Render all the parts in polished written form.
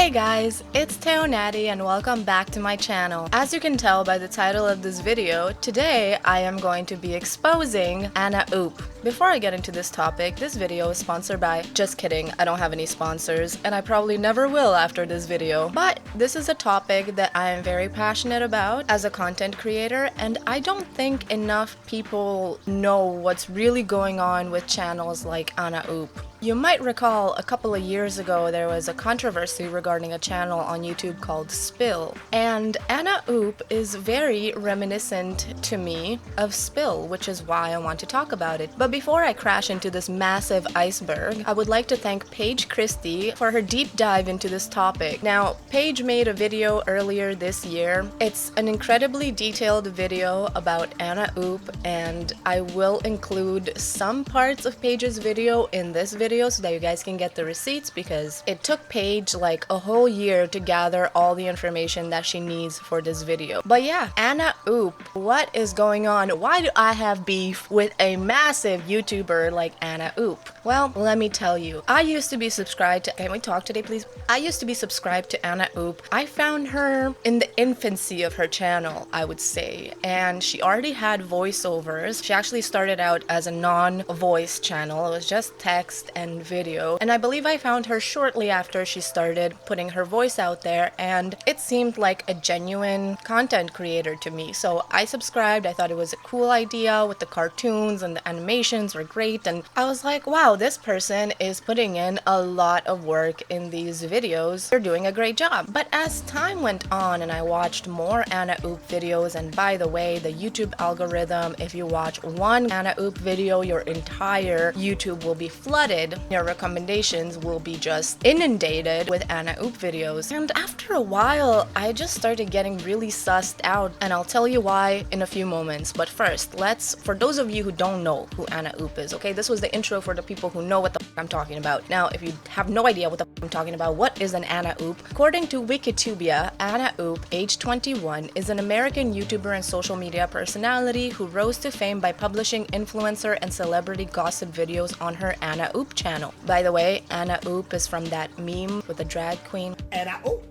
Hey guys, it's Teonati and welcome back to my channel. As you can tell by the title of this video, today I am going to be exposing Anna Oop. Before I get into this topic, this video is sponsored by... Just kidding, I don't have any sponsors and I probably never will after this video. But this is a topic that I am very passionate about as a content creator, and I don't think enough people know what's really going on with channels like Anna Oop. You might recall a couple of years ago there was a controversy regarding a channel on YouTube called Spill, and Anna Oop is very reminiscent to me of Spill, which is why I want to talk about it. But before I crash into this massive iceberg, I would like to thank Paige Christie for her deep dive into this topic. Now, Paige made a video earlier this year. It's an incredibly detailed video about Anna Oop, and I will include some parts of Paige's video in this video so that you guys can get the receipts, because it took Paige like a whole year to gather all the information that she needs for this video. But yeah, Anna Oop, what is going on? Why do I have beef with a massive YouTuber like Anna Oop? Well, let me tell you. I used to be subscribed to... Can we talk today, please? I used to be subscribed to Anna Oop. I found her in the infancy of her channel, I would say, and she already had voiceovers. She actually started out as a non-voice channel. It was just text and video, and I believe I found her shortly after she started putting her voice out there, and it seemed like a genuine content creator to me. So I subscribed. I thought it was a cool idea with the cartoons, and the animations were great, and I was like, wow, this person is putting in a lot of work in these videos. They're doing a great job. But as time went on and I watched more Anna Oop videos, and by the way, the YouTube algorithm, if you watch one Anna Oop video, your entire YouTube will be flooded. Your recommendations will be just inundated with Anna Oop videos. And after a while, I just started getting really sussed out, and I'll tell you why in a few moments. But first, for those of you who don't know who Anna Oop is, okay, this was the intro for the people who know what the I'm talking about. Now, if you have no idea what the I'm talking about, what is an Anna Oop? According to Wikitubia, Anna Oop, age 21, is an American YouTuber and social media personality who rose to fame by publishing influencer and celebrity gossip videos on her Anna Oop channel. By the way, Anna Oop is from that meme with the drag queen. Anna Oop.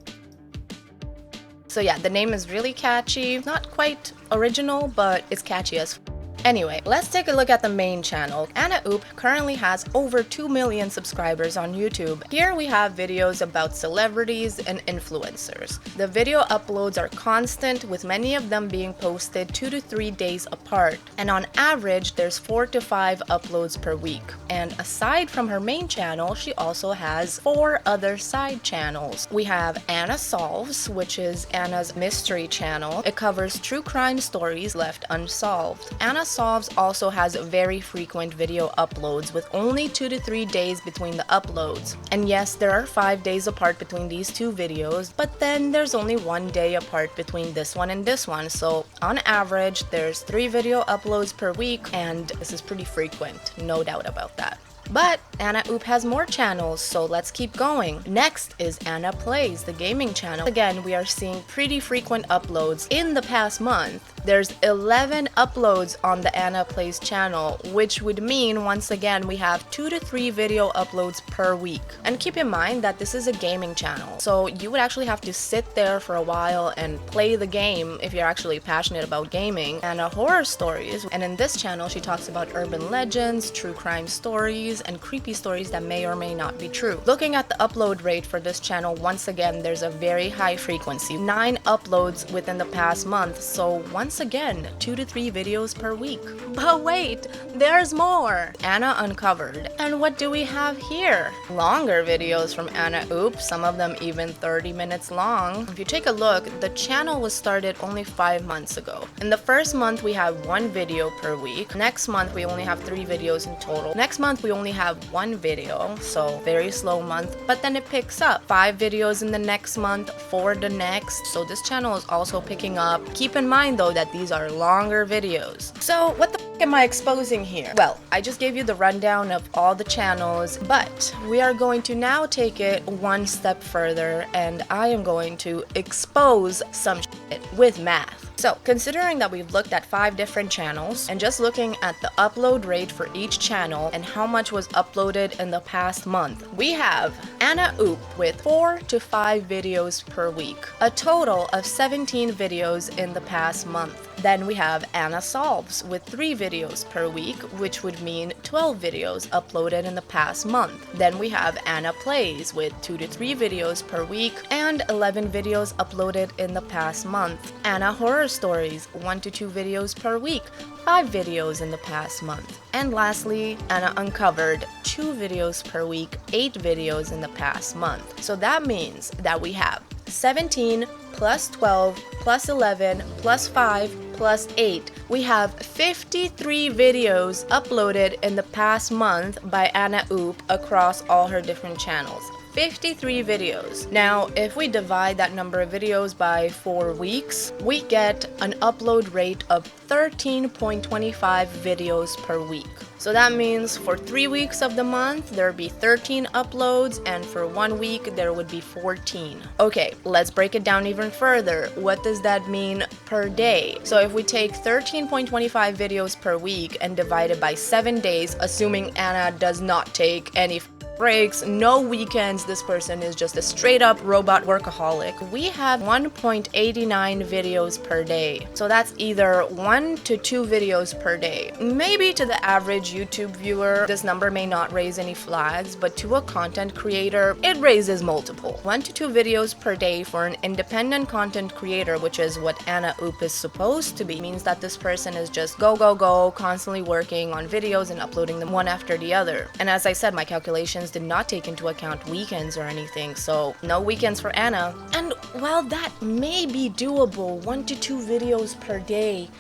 So yeah, the name is really catchy. Not quite original, but it's catchy as Anyway, let's take a look at the main channel. Anna Oop currently has over 2 million subscribers on YouTube. Here we have videos about celebrities and influencers. The video uploads are constant, with many of them being posted 2 to 3 days apart. And on average, there's 4 to 5 uploads per week. And aside from her main channel, she also has 4 other side channels. We have Anna Solves, which is Anna's mystery channel. It covers true crime stories left unsolved. Anna Solves also has very frequent video uploads, with only 2 to 3 days between the uploads. And yes, there are 5 days apart between these two videos, but then there's only 1 day apart between this one and this one. So on average, there's 3 video uploads per week, and this is pretty frequent, no doubt about that. But Anna Oop has more channels, so let's keep going. Next is Anna Plays, the gaming channel. Again, we are seeing pretty frequent uploads. In the past month, there's 11 uploads on the Anna Plays channel, which would mean, once again, we have 2 to 3 video uploads per week. And keep in mind that this is a gaming channel, so you would actually have to sit there for a while and play the game if you're actually passionate about gaming. Anna Horror Stories, and in this channel, she talks about urban legends, true crime stories, and creepy stories that may or may not be true. Looking at the upload rate for this channel, once again, there's a very high frequency. 9 uploads within the past month, so once again, 2 to 3 videos per week. But wait, there's more! Anna Uncovered. And what do we have here? Longer videos from Anna Oop, some of them even 30 minutes long. If you take a look, the channel was started only 5 months ago. In the first month, we have 1 video per week. Next month, we only have 3 videos in total. Next month, we only have 1 video, so very slow month, but then it picks up. 5 videos in the next month, 4 the next, so this channel is also picking up. Keep in mind though that these are longer videos. So what the am I exposing here? Well, I just gave you the rundown of all the channels, but we are going to now take it one step further, and I am going to expose some shit with math. So, considering that we've looked at 5 different channels, and just looking at the upload rate for each channel and how much was uploaded in the past month, we have Anna Oop with 4 to 5 videos per week, a total of 17 videos in the past month. Then we have Anna Solves with 3 videos per week, which would mean 12 videos uploaded in the past month. Then we have Anna Plays with 2 to 3 videos per week and 11 videos uploaded in the past month. Anna Horror Stories, 1 to 2 videos per week, 5 videos in the past month. And lastly, Anna Uncovered, 2 videos per week, 8 videos in the past month. So that means that we have 17 plus 12 plus 11 plus 5 plus 8. We have 53 videos uploaded in the past month by Anna Oop across all her different channels. 53 videos. Now, if we divide that number of videos by 4 weeks, we get an upload rate of 13.25 videos per week. So that means for 3 weeks of the month, there would be 13 uploads, and for 1 week, there would be 14. Okay, let's break it down even further. What does that mean per day? So if we take 13.25 videos per week and divide it by 7 days, assuming Anna does not take any breaks, no weekends, this person is just a straight up robot workaholic, we have 1.89 videos per day. So that's either 1 to 2 videos per day. Maybe to the average YouTube viewer, this number may not raise any flags, but to a content creator, it raises multiple. 1 to 2 videos per day for an independent content creator, which is what Anna Oop is supposed to be, means that this person is just go, go, go, constantly working on videos and uploading them one after the other. And as I said, my calculations did not take into account weekends or anything, so no weekends for Anna. And while that may be doable, 1 to 2 videos per day,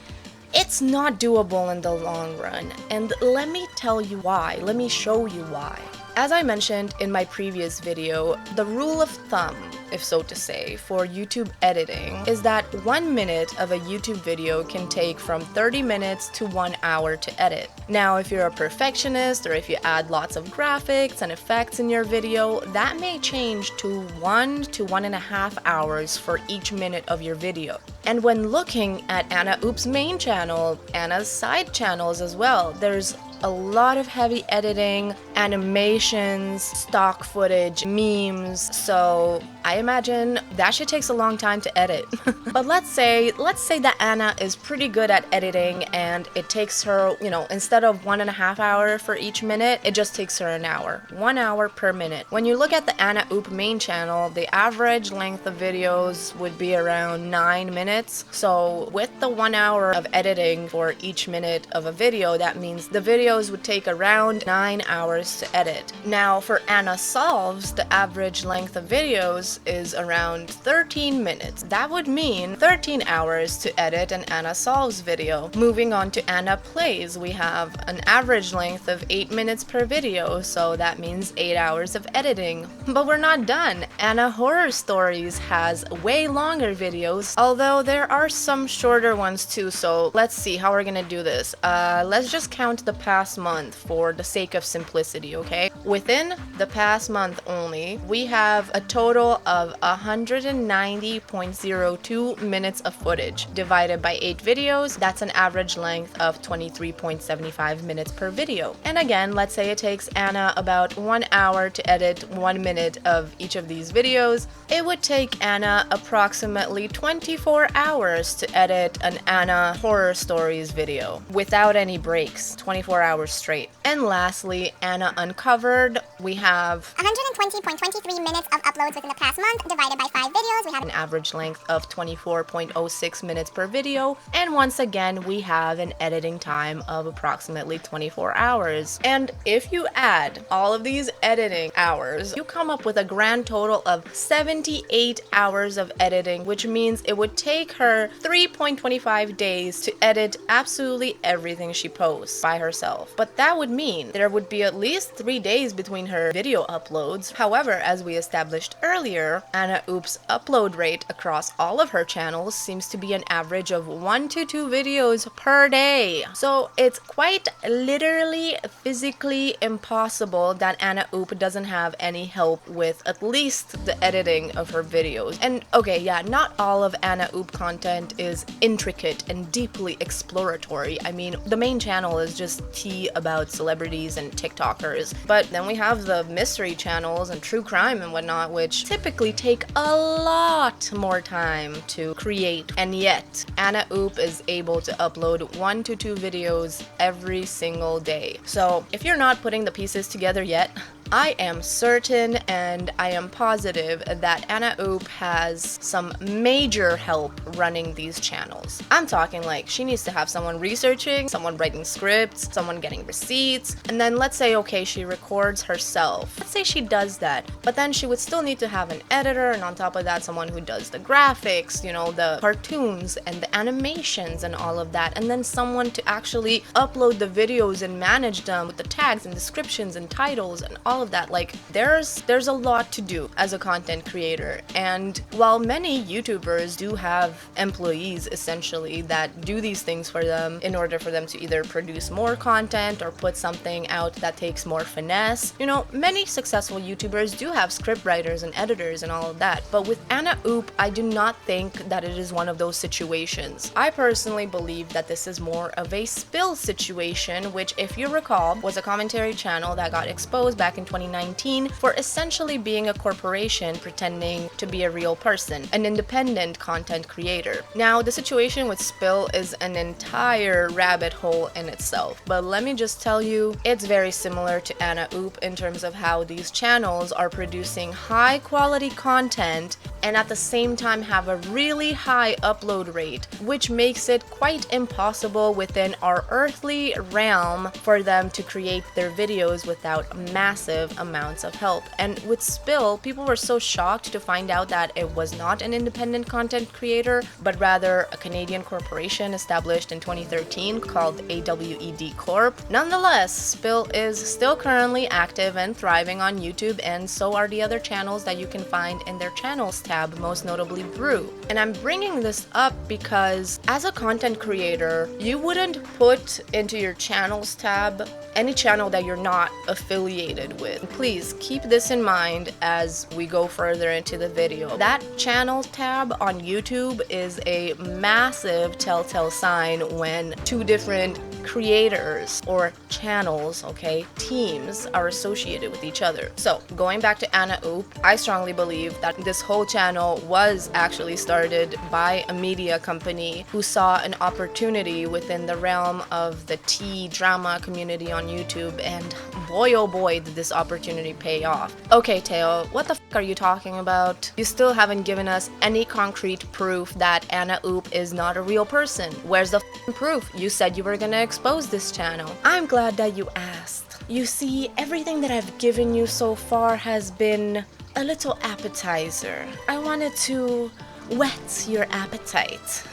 it's not doable in the long run. And let me tell you why. Let me show you why. As I mentioned in my previous video, the rule of thumb, if so to say, for YouTube editing is that 1 minute of a YouTube video can take from 30 minutes to 1 hour to edit. Now, if you're a perfectionist or if you add lots of graphics and effects in your video, that may change to 1 to 1.5 hours for each minute of your video. And when looking at Anna Oop's main channel, Anna's side channels as well, there's a lot of heavy editing, animations, stock footage, memes, so I imagine that shit takes a long time to edit. But let's say that Anna is pretty good at editing and it takes her, instead of 1.5 hours for each minute, it just takes her an hour. 1 hour per minute. When you look at the Anna Oop main channel, the average length of videos would be around 9 minutes. So with the 1 hour of editing for each minute of a video, that means the videos would take around 9 hours to edit. Now for Anna Solves, the average length of videos is around 13 minutes. That would mean 13 hours to edit an Anna Solves video. Moving on to Anna Plays, we have an average length of 8 minutes per video, so that means 8 hours of editing. But we're not done. Anna Horror Stories has way longer videos, although there are some shorter ones too, so let's see how we're gonna do this. Let's just count the past month for the sake of simplicity, okay? Within the past month only, we have a total of 190.02 minutes of footage. Divided by 8 videos, that's an average length of 23.75 minutes per video. And again, let's say it takes Anna about 1 hour to edit 1 minute of each of these videos. It would take Anna approximately 24 hours to edit an Anna Horror Stories video without any breaks, 24 hours straight. And lastly, Anna Uncovered, we have 120.23 minutes of uploads within the past month. Divided by 5 videos, we have an average length of 24.06 minutes per video. And once again, we have an editing time of approximately 24 hours. And if you add all of these editing hours, you come up with a grand total of 78 hours of editing, which means it would take her 3.25 days to edit absolutely everything she posts by herself. But that would mean there would be at least 3 days between her video uploads. However, as we established earlier, year, Anna Oup's upload rate across all of her channels seems to be an average of 1 to 2 videos per day. So it's quite literally physically impossible that Anna Oup doesn't have any help with at least the editing of her videos. And okay, yeah, not all of Anna Oup content is intricate and deeply exploratory. I mean, the main channel is just tea about celebrities and TikTokers. But then we have the mystery channels and true crime and whatnot, which typically take a lot more time to create. And yet, Anna Oup is able to upload 1 to 2 videos every single day. So if you're not putting the pieces together yet, I am certain and I am positive that Anna Oup has some major help running these channels. I'm talking like she needs to have someone researching, someone writing scripts, someone getting receipts, and then let's say, okay, she records herself. Let's say she does that, but then she would still need to have an editor, and on top of that, someone who does the graphics, you know, the cartoons and the animations and all of that, and then someone to actually upload the videos and manage them with the tags and descriptions and titles and all of that. Like, there's a lot to do as a content creator. And while many YouTubers do have employees essentially that do these things for them in order for them to either produce more content or put something out that takes more finesse, you know, many successful YouTubers do have script writers and editors and all of that. But with Anna Oup, I do not think that it is one of those situations. I personally believe that this is more of a spill situation, which, if you recall, was a commentary channel that got exposed back in 2019 for essentially being a corporation pretending to be a real person, an independent content creator. Now, the situation with Spill is an entire rabbit hole in itself, but let me just tell you, it's very similar to Anna Oup in terms of how these channels are producing high quality content and at the same time have a really high upload rate, which makes it quite impossible within our earthly realm for them to create their videos without massive amounts of help. And with Spill, people were so shocked to find out that it was not an independent content creator, but rather a Canadian corporation established in 2013 called AWED Corp. Nonetheless, Spill is still currently active and thriving on YouTube, and so are the other channels that you can find in their channels tab, most notably Brew. And I'm bringing this up because as a content creator, you wouldn't put into your channels tab any channel that you're not affiliated with. Please keep this in mind as we go further into the video. That channel tab on YouTube is a massive telltale sign when two different creators or channels, okay, teams are associated with each other. So going back to Anna Oup, I strongly believe that this whole channel was actually started by a media company who saw an opportunity within the realm of the tea drama community on YouTube, and boy oh boy did this opportunity pay off. Okay, Teo, what the f are you talking about? You still haven't given us any concrete proof that Anna Oup is not a real person. Where's the proof? You said you were gonna expose this channel. I'm glad that you asked. You see, everything that I've given you so far has been a little appetizer. I wanted to whet your appetite.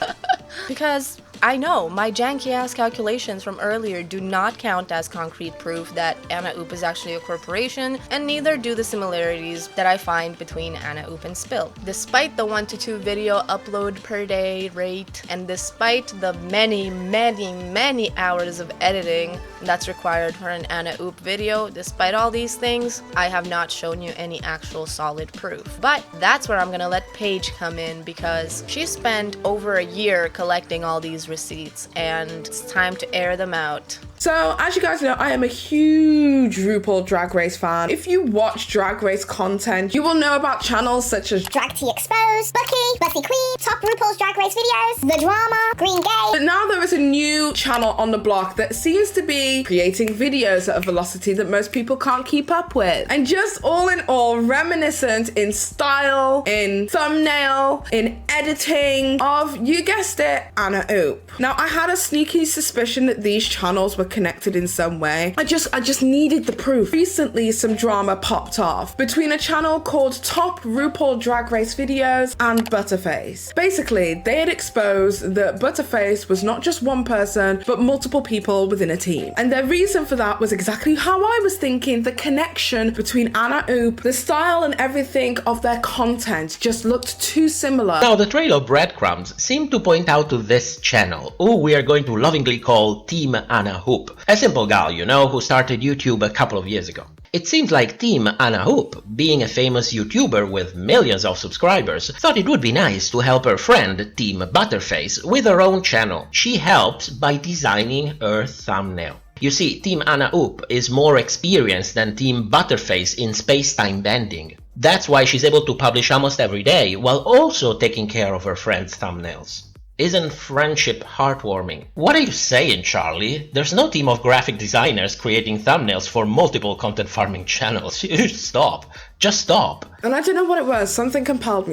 Because I know my janky ass calculations from earlier do not count as concrete proof that Anna Oup is actually a corporation, and neither do the similarities that I find between Anna Oup and Spill. Despite the 1 to 2 video upload per day rate, and despite the many hours of editing that's required for an Anna Oup video, despite all these things, I have not shown you any actual solid proof. But that's where I'm gonna let Paige come in, because she spent over a year collecting all these receipts, and it's time to air them out. So, as you guys know, I am a huge RuPaul Drag Race fan. If you watch Drag Race content, you will know about channels such as Drag Tea Exposed, Bucky, Bussy Queen, Top RuPaul's Drag Race videos, The Drama, Green Gay. But now there is a new channel on the block that seems to be creating videos at a velocity that most people can't keep up with. And just all in all, reminiscent in style, in thumbnail, in editing of, you guessed it, Anna Oup. Now, I had a sneaky suspicion that these channels were connected in some way. I just needed the proof. Recently, some drama popped off between a channel called Top RuPaul Drag Race Videos and Butterface. Basically, they had exposed that Butterface was not just one person, but multiple people within a team. And their reason for that was exactly how I was thinking. The connection between Anna Oop, the style and everything of their content just looked too similar. Now, the trail of breadcrumbs seemed to point out to this channel, who we are going to lovingly call Team Anna Hoop. A simple gal, you know, who started YouTube a couple of years ago. It seems like Team Anna Hoop, being a famous YouTuber with millions of subscribers, thought it would be nice to help her friend Team Butterface with her own channel. She helps by designing her thumbnail. You see, Team Anna Hoop is more experienced than Team Butterface in space-time bending. That's why she's able to publish almost every day, while also taking care of her friends' thumbnails. Isn't friendship heartwarming? What are you saying, Charlie? There's no team of graphic designers creating thumbnails for multiple content farming channels. You stop. Just stop. And I don't know what it was. Something compelled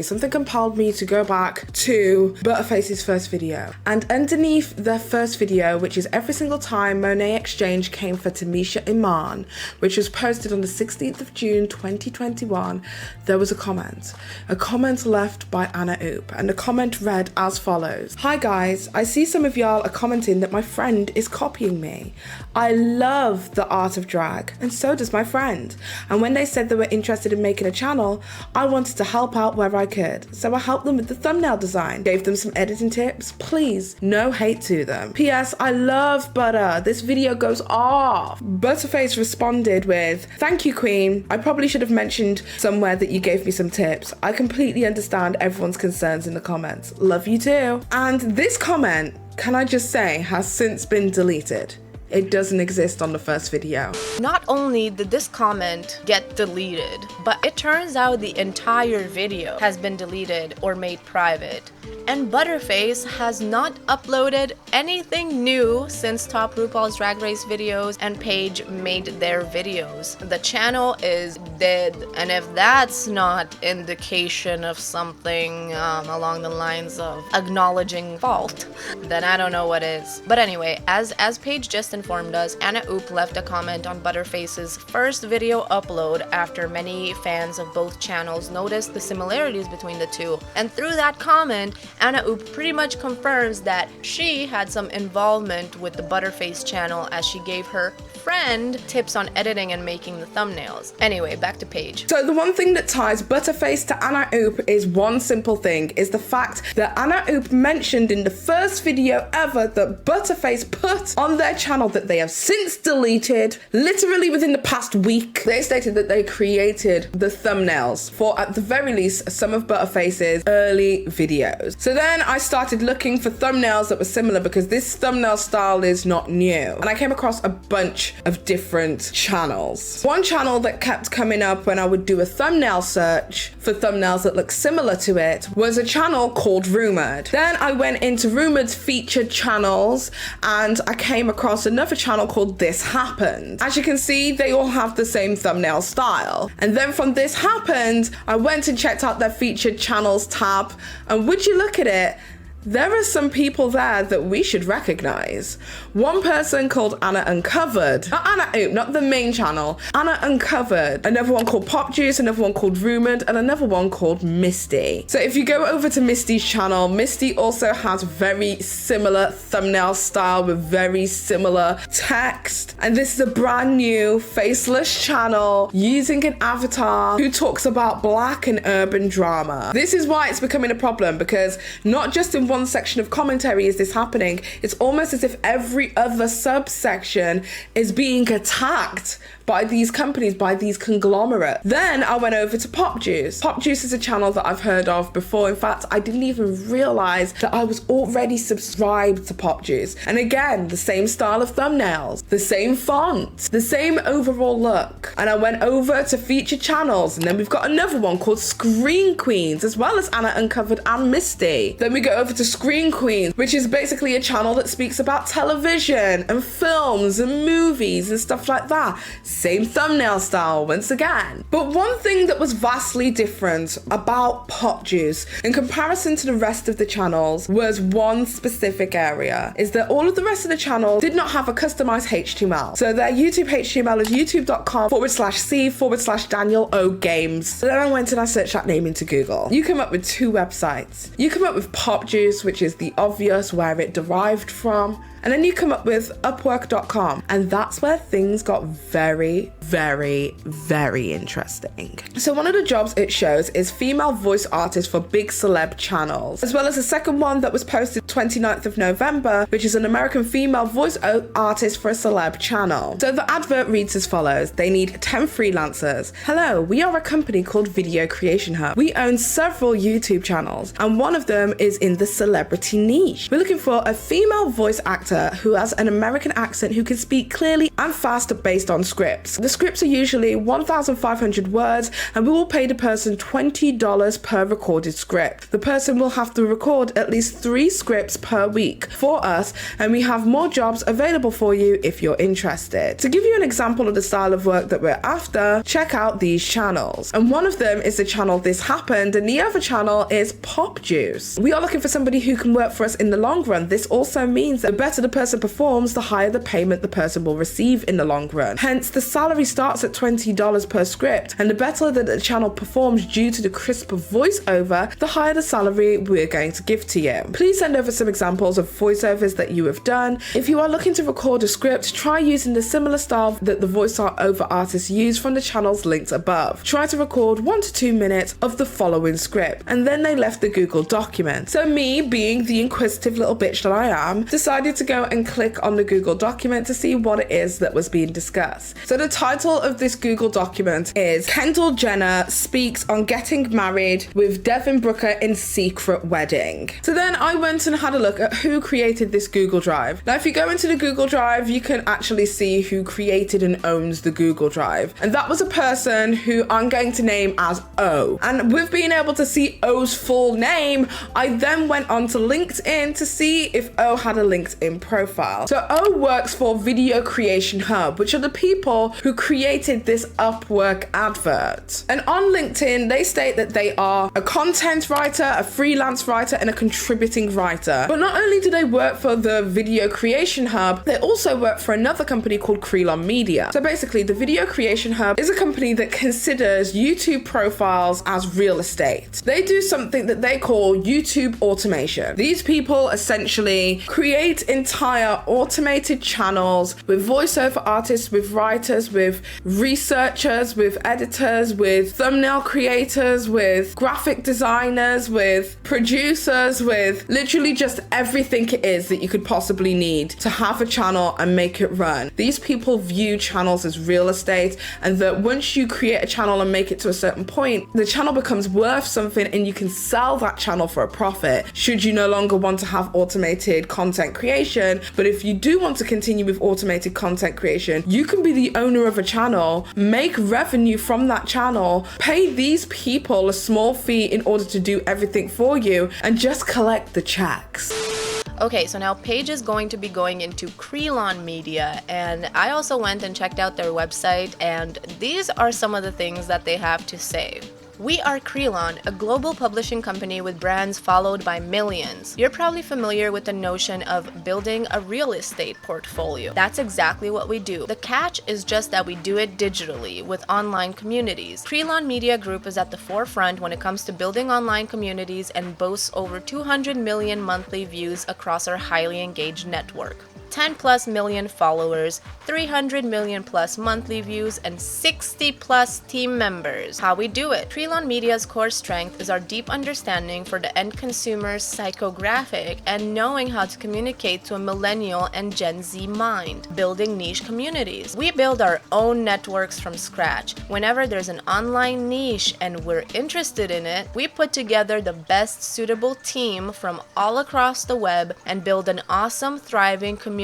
me to go back to Butterface's first video. And underneath their first video, which is every single time Monet Exchange came for Tamisha Iman, which was posted on the 16th of June 2021, there was a comment. A comment left by Anna Oop. And the comment read as follows. Hi guys, I see some of y'all are commenting that my friend is copying me. I love the art of drag, and so does my friend. And when they said they were interested in making a channel, I wanted to help out where I could. So I helped them with the thumbnail design, gave them some editing tips. Please, no hate to them. P.S. I love butter. This video goes off. Butterface responded with, thank you, Queen. I probably should have mentioned somewhere that you gave me some tips. I completely understand everyone's concerns in the comments. Love you too. And this comment, can I just say, has since been deleted. It doesn't exist on the first video. Not only did this comment get deleted, but it turns out the entire video has been deleted or made private. And Butterface has not uploaded anything new since Top RuPaul's Drag Race videos and Paige made their videos. The channel is dead, and if that's not indication of something along the lines of acknowledging fault, then I don't know what is. But anyway, as Paige just informed us, Anna Oop left a comment on Butterface's first video upload after many fans of both channels noticed the similarities between the two. And through that comment, Anna Oop pretty much confirms that she had some involvement with the Butterface channel as she gave her friend tips on editing and making the thumbnails. Anyway, back to Paige. So the one thing that ties Butterface to Anna Oop is one simple thing, is the fact that Anna Oop mentioned in the first video ever that Butterface put on their channel that they have since deleted, literally within the past week. They stated that they created the thumbnails for, at the very least, some of Butterface's early videos. So then I started looking for thumbnails that were similar because this thumbnail style is not new. And I came across a bunch of different channels. One channel that kept coming up when I would do a thumbnail search for thumbnails that look similar to it was a channel called Rumored. Then I went into Rumored's featured channels and I came across another channel called This Happened. As you can see, they all have the same thumbnail style. And then from This Happened, I went and checked out their featured channels tab, and would you look at it, there are some people there that we should recognize. One person called Anna Uncovered. Not Anna Oop, not the main channel. Anna Uncovered. Another one called Pop Juice, another one called Rumored, and another one called Misty. So if you go over to Misty's channel, Misty also has very similar thumbnail style with very similar text. And this is a brand new faceless channel using an avatar who talks about black and urban drama. This is why it's becoming a problem, because not just in one section of commentary is this happening, it's almost as if every other subsection is being attacked by these companies, by these conglomerates. Then I went over to Pop Juice. Pop Juice is a channel that I've heard of before. In fact, I didn't even realize that I was already subscribed to Pop Juice. And again, the same style of thumbnails, the same font, the same overall look. And I went over to featured channels, and then we've got another one called Screen Queens, as well as Anna Uncovered and Misty. Then we go over to Screen Queens, which is basically a channel that speaks about television and films and movies and stuff like that. same thumbnail style once again. But one thing that was vastly different about Pop Juice in comparison to the rest of the channels was one specific area, is that all of the rest of the channel did not have a customized HTML. So their YouTube HTML is youtube.com/c/Daniel O Games. So then I went and I searched that name into Google. You come up with two websites. You come up with Pop Juice, which is the obvious where it derived from. And then you come up with Upwork.com, and that's where things got very, very, very interesting. So one of the jobs it shows is female voice artist for big celeb channels, as well as a second one that was posted 29th of November, which is an American female voice artist for a celeb channel. So the advert reads as follows. They need 10 freelancers. Hello, we are a company called Video Creation Hub. We own several YouTube channels, and one of them is in the celebrity niche. We're looking for a female voice actor who has an American accent who can speak clearly and fast based on scripts. The scripts are usually 1,500 words, and we will pay the person $20 per recorded script. The person will have to record at least 3 scripts per week for us, and we have more jobs available for you if you're interested. To give you an example of the style of work that we're after, check out these channels. And one of them is the channel This Happened, and the other channel is Pop Juice. We are looking for somebody who can work for us in the long run. This also means that the better the person performs, the higher the payment the person will receive in the long run. Hence, the salary starts at $20 per script, and the better that the channel performs due to the crisper voiceover, the higher the salary we're going to give to you. Please send over some examples of voiceovers that you have done. If you are looking to record a script, try using the similar style that the voiceover artists use from the channels linked above. Try to record 1 to 2 minutes of the following script, and then they left the Google document. So me, being the inquisitive little bitch that I am, decided to go and click on the Google document to see what it is that was being discussed. So the title of this Google document is Kendall Jenner Speaks on Getting Married with Devin Booker in Secret Wedding. So then I went and had a look at who created this Google Drive. Now, if you go into the Google Drive, you can actually see who created and owns the Google Drive. And that was a person who I'm going to name as O. And with being able to see O's full name, I then went on to LinkedIn to see if O had a LinkedIn profile. So O works for Video Creation Hub, which are the people who created this Upwork advert. And on LinkedIn, they state that they are a content writer, a freelance writer, and a contributing writer. But not only do they work for the Video Creation Hub, they also work for another company called Crelon Media. So basically, the Video Creation Hub is a company that considers YouTube profiles as real estate. They do something that they call YouTube automation. These people essentially create entire automated channels with voiceover artists, with writers, with researchers, with editors, with thumbnail creators, with graphic designers, with producers, with literally just everything it is that you could possibly need to have a channel and make it run. These people view channels as real estate, and that once you create a channel and make it to a certain point, the channel becomes worth something and you can sell that channel for a profit should you no longer want to have automated content creation. But if you do want to continue with automated content creation, you can be the owner of a channel, make revenue from that channel, pay these people a small fee in order to do everything for you, and just collect the checks. Okay, so now Paige is going to be going into Crelon Media, and I also went and checked out their website, and these are some of the things that they have to say. We are Crelon, a global publishing company with brands followed by millions. You're probably familiar with the notion of building a real estate portfolio. That's exactly what we do. The catch is just that we do it digitally with online communities. Crelon Media Group is at the forefront when it comes to building online communities and boasts over 200 million monthly views across our highly engaged network. 10+ million followers, 300 million plus monthly views, and 60+ team members. How we do it? Crelon Media's core strength is our deep understanding for the end consumer's psychographic and knowing how to communicate to a millennial and Gen Z mind, building niche communities. We build our own networks from scratch. Whenever there's an online niche and we're interested in it, we put together the best suitable team from all across the web and build an awesome, thriving community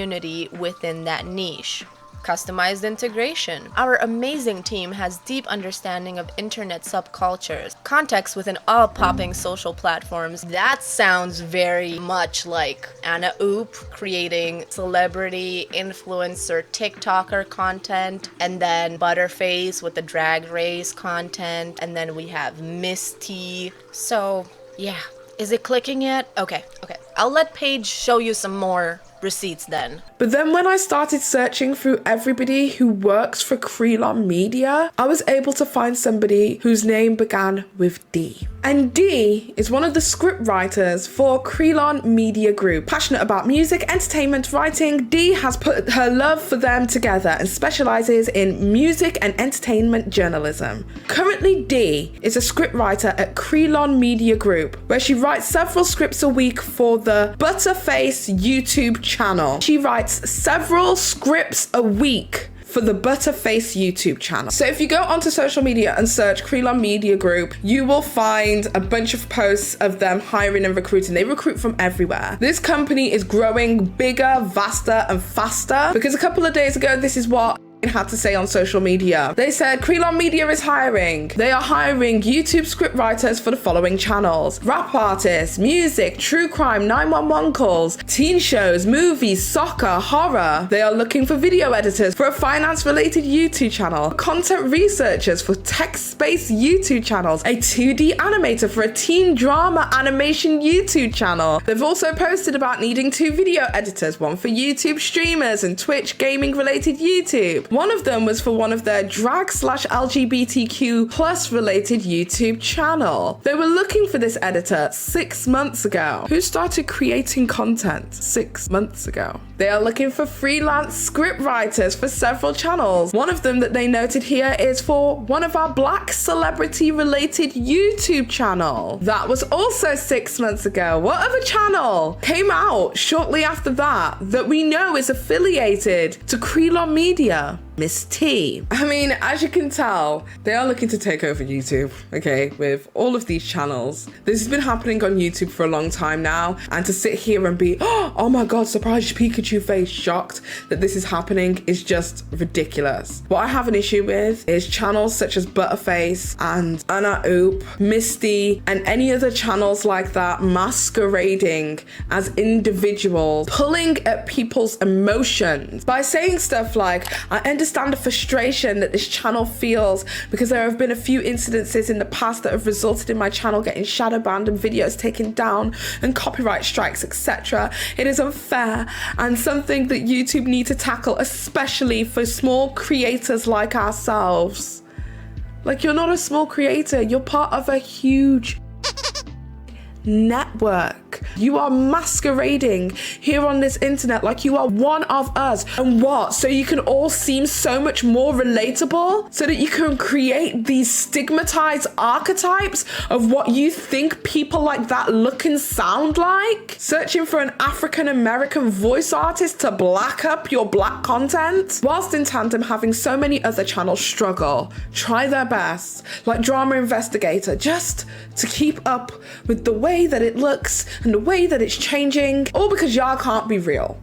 within that niche. customized integration. Our amazing team has deep understanding of internet subcultures, context within all popping social platforms. That sounds very much like Anna Oop creating celebrity, influencer, TikToker content, and then Butterface with the drag race content, and then we have Misty. So yeah, is it clicking yet? Okay. I'll let Paige show you some more receipts then. But then when I started searching through everybody who works for Crelon Media, I was able to find somebody whose name began with D. And D is one of the script writers for Crelon Media Group. Passionate about music, entertainment, writing, D has put her love for them together and specializes in music and entertainment journalism. Currently, D is a script writer at Crelon Media Group, where she writes several scripts a week for the Butterface YouTube channel. She writes several scripts a week for the Butterface YouTube channel. So if you go onto social media and search Crelon Media Group, you will find a bunch of posts of them hiring and recruiting. They recruit from everywhere. This company is growing bigger, vaster, and faster, because a couple of days ago, this is what had to say on social media. They said Crelon Media is hiring. They are hiring YouTube script writers for the following channels: rap artists, music, true crime, 911 calls, teen shows, movies, soccer, horror. They are looking for video editors for a finance-related YouTube channel, content researchers for text-based YouTube channels, a 2D animator for a teen drama animation YouTube channel. They've also posted about needing 2 video editors, one for YouTube streamers and Twitch gaming-related YouTube. One of them was for one of their drag/LGBTQ plus related YouTube channel. They were looking for this editor 6 months ago. Who started creating content 6 months ago? They are looking for freelance script writers for several channels. One of them that they noted here is for one of our black celebrity related YouTube channel. That was also 6 months ago. What other channel came out shortly after that we know is affiliated to Crelon Media? Miss T. I mean, as you can tell, they are looking to take over YouTube, okay, with all of these channels. This has been happening on YouTube for a long time now, and to sit here and be, oh my god, surprised Pikachu face, shocked that this is happening is just ridiculous. What I have an issue with is channels such as Butterface and Anna Oop, Misty, and any other channels like that masquerading as individuals, pulling at people's emotions by saying stuff like, I understand the frustration that this channel feels because there have been a few incidences in the past that have resulted in my channel getting shadow banned and videos taken down and copyright strikes, etc. It is unfair and something that YouTube need to tackle, especially for small creators like ourselves. Like, you're not a small creator, you're part of a huge network. You are masquerading here on this internet like you are one of us. And what? So you can all seem so much more relatable? So that you can create these stigmatized archetypes of what you think people like that look and sound like? Searching for an African American voice artist to black up your black content? Whilst in tandem having so many other channels struggle, try their best, like Drama Investigator, just to keep up with the way that it looks and the way that it's changing, all because y'all can't be real.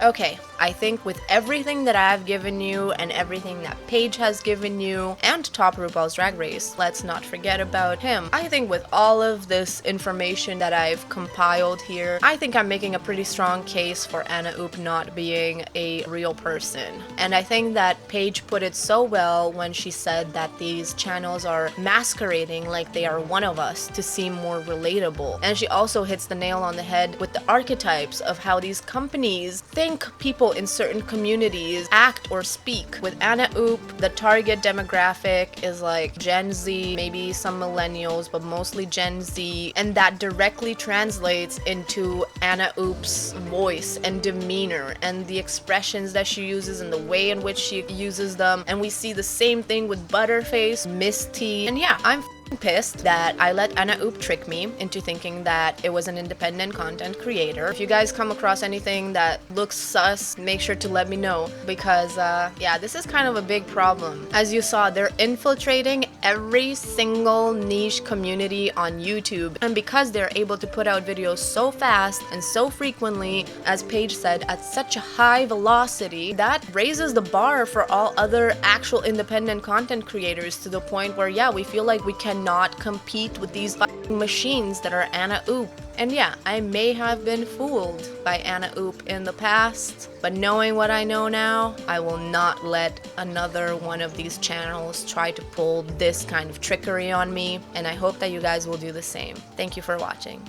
Okay, I think with everything that I've given you and everything that Paige has given you and Top RuPaul's Drag Race, let's not forget about him. I think with all of this information that I've compiled here, I think I'm making a pretty strong case for Anna Oop not being a real person. And I think that Paige put it so well when she said that these channels are masquerading like they are one of us to seem more relatable. And she also hits the nail on the head with the archetypes of how these companies think people in certain communities act or speak. With Anna Oop, the target demographic is like Gen Z, maybe some millennials, but mostly Gen Z, and that directly translates into Anna Oop's voice and demeanor and the expressions that she uses and the way in which she uses them. And we see the same thing with Butterface, Misty, and yeah, I'm pissed that I let Anna Oop trick me into thinking that it was an independent content creator. If you guys come across anything that looks sus, make sure to let me know, because yeah, this is kind of a big problem. As you saw, they're infiltrating every single niche community on YouTube, and because they're able to put out videos so fast and so frequently, as Paige said, at such a high velocity, that raises the bar for all other actual independent content creators to the point where, yeah, we feel like we cannot compete with these machines that are Anna Oop. And yeah, I may have been fooled by Anna Oop in the past, but knowing what I know now, I will not let another one of these channels try to pull this kind of trickery on me, and I hope that you guys will do the same. Thank you for watching.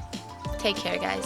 Take care, guys.